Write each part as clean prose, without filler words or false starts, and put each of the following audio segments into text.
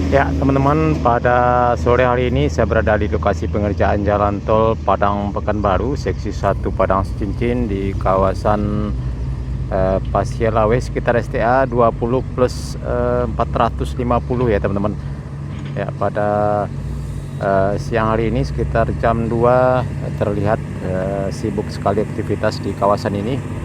Ya, teman-teman, pada sore hari ini saya berada di lokasi pengerjaan jalan tol Padang Pekanbaru, seksi 1 Padang Cincin di kawasan Pasir Lawe sekitar STA 20 plus 450 ya, teman-teman. Ya, pada siang hari ini sekitar jam 2 terlihat sibuk sekali aktivitas di kawasan ini.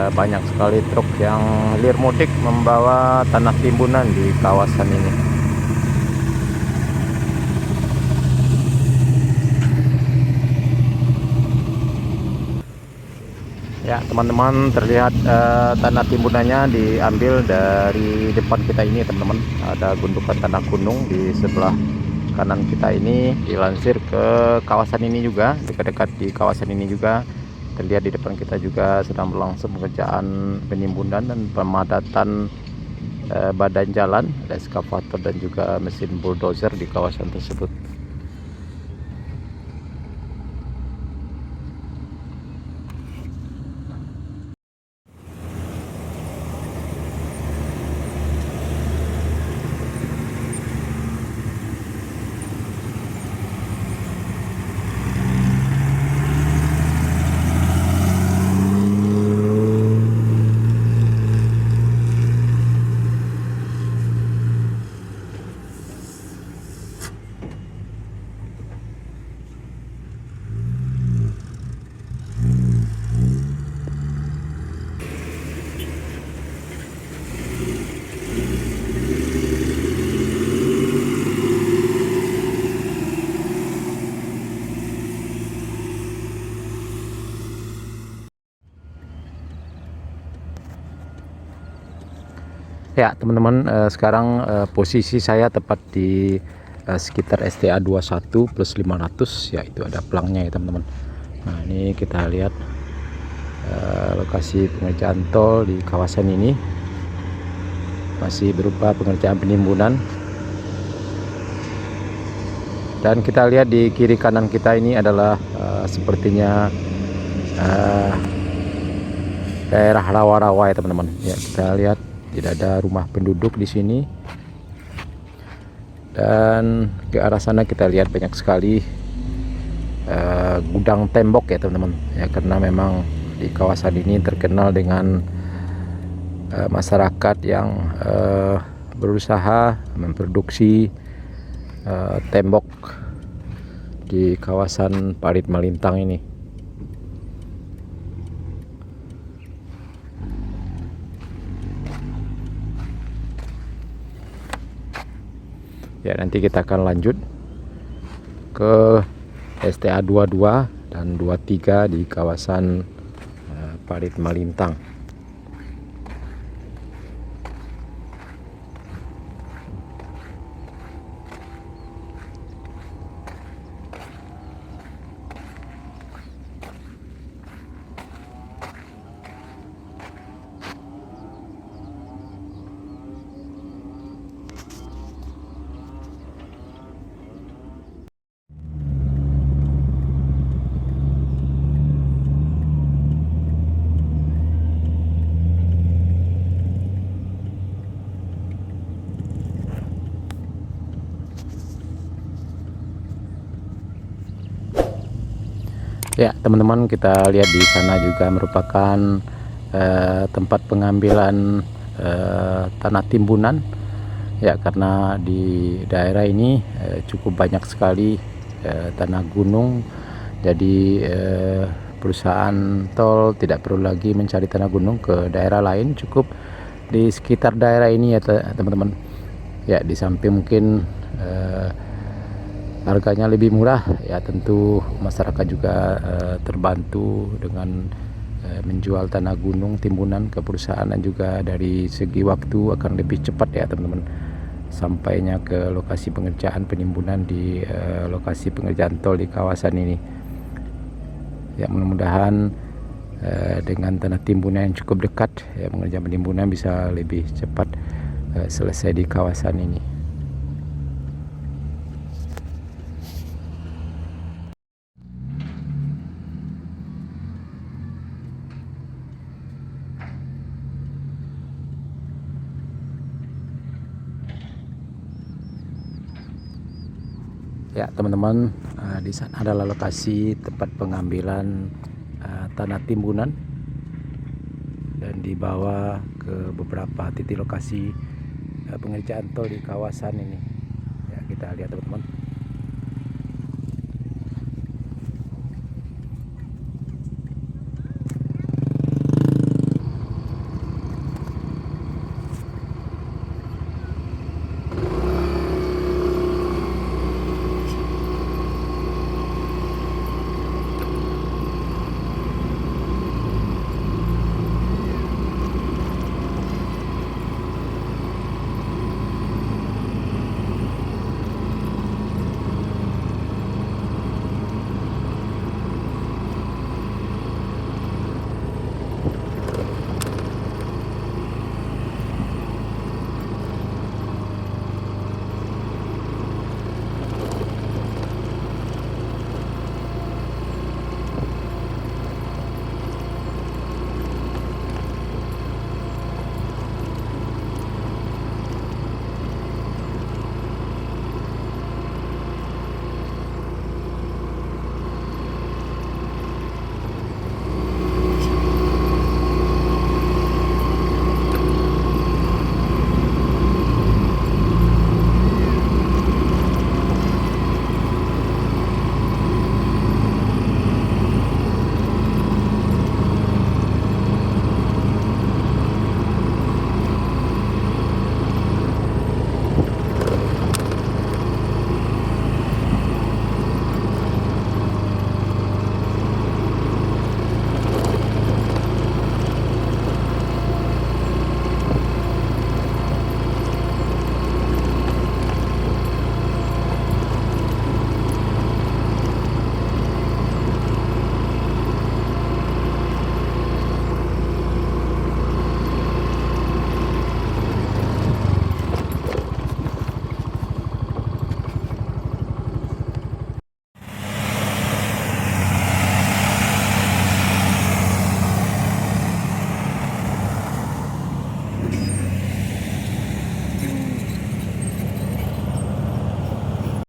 Banyak sekali truk yang hilir mudik membawa tanah timbunan di kawasan ini. Ya, teman-teman, terlihat tanah timbunannya diambil dari depan kita ini, teman-teman. Ada gundukan tanah gunung di sebelah kanan kita ini, dilansir ke kawasan ini juga, dekat-dekat di kawasan ini juga. Terlihat di depan kita juga sedang berlangsung pengerjaan penimbunan dan pemadatan badan jalan, ada eskavator dan juga mesin bulldozer di kawasan tersebut. Ya, teman-teman, sekarang posisi saya tepat di sekitar STA 21 plus 500, ya, itu ada pelangnya ya, teman-teman. Nah, ini kita lihat lokasi pengerjaan tol di kawasan ini masih berupa pengerjaan penimbunan. Dan kita lihat di kiri kanan kita ini adalah sepertinya daerah rawa-rawa ya, teman-teman. Ya, kita lihat tidak ada rumah penduduk di sini, dan ke arah sana kita lihat banyak sekali gudang tembok ya, teman-teman. Ya, karena memang di kawasan ini terkenal dengan masyarakat yang berusaha memproduksi tembok di kawasan Parit Malintang ini. Ya, nanti kita akan lanjut ke STA 22 dan 23 di kawasan Parit Malintang. Ya, teman-teman, kita lihat di sana juga merupakan tempat pengambilan tanah timbunan. Ya, karena di daerah ini cukup banyak sekali tanah gunung. Jadi perusahaan tol tidak perlu lagi mencari tanah gunung ke daerah lain, cukup di sekitar daerah ini ya, teman-teman. Ya, di samping mungkin harganya lebih murah, ya tentu masyarakat juga terbantu dengan menjual tanah gunung timbunan ke perusahaan, dan juga dari segi waktu akan lebih cepat ya, teman-teman, sampainya ke lokasi pengerjaan penimbunan di lokasi pengerjaan tol di kawasan ini. Ya, mudah-mudahan dengan tanah timbunan yang cukup dekat, ya, pengerjaan penimbunan bisa lebih cepat selesai di kawasan ini. Ya teman-teman, di sana adalah lokasi tempat pengambilan tanah timbunan dan dibawa ke beberapa titik lokasi pengerjaan tol di kawasan ini. Ya, kita lihat teman-teman.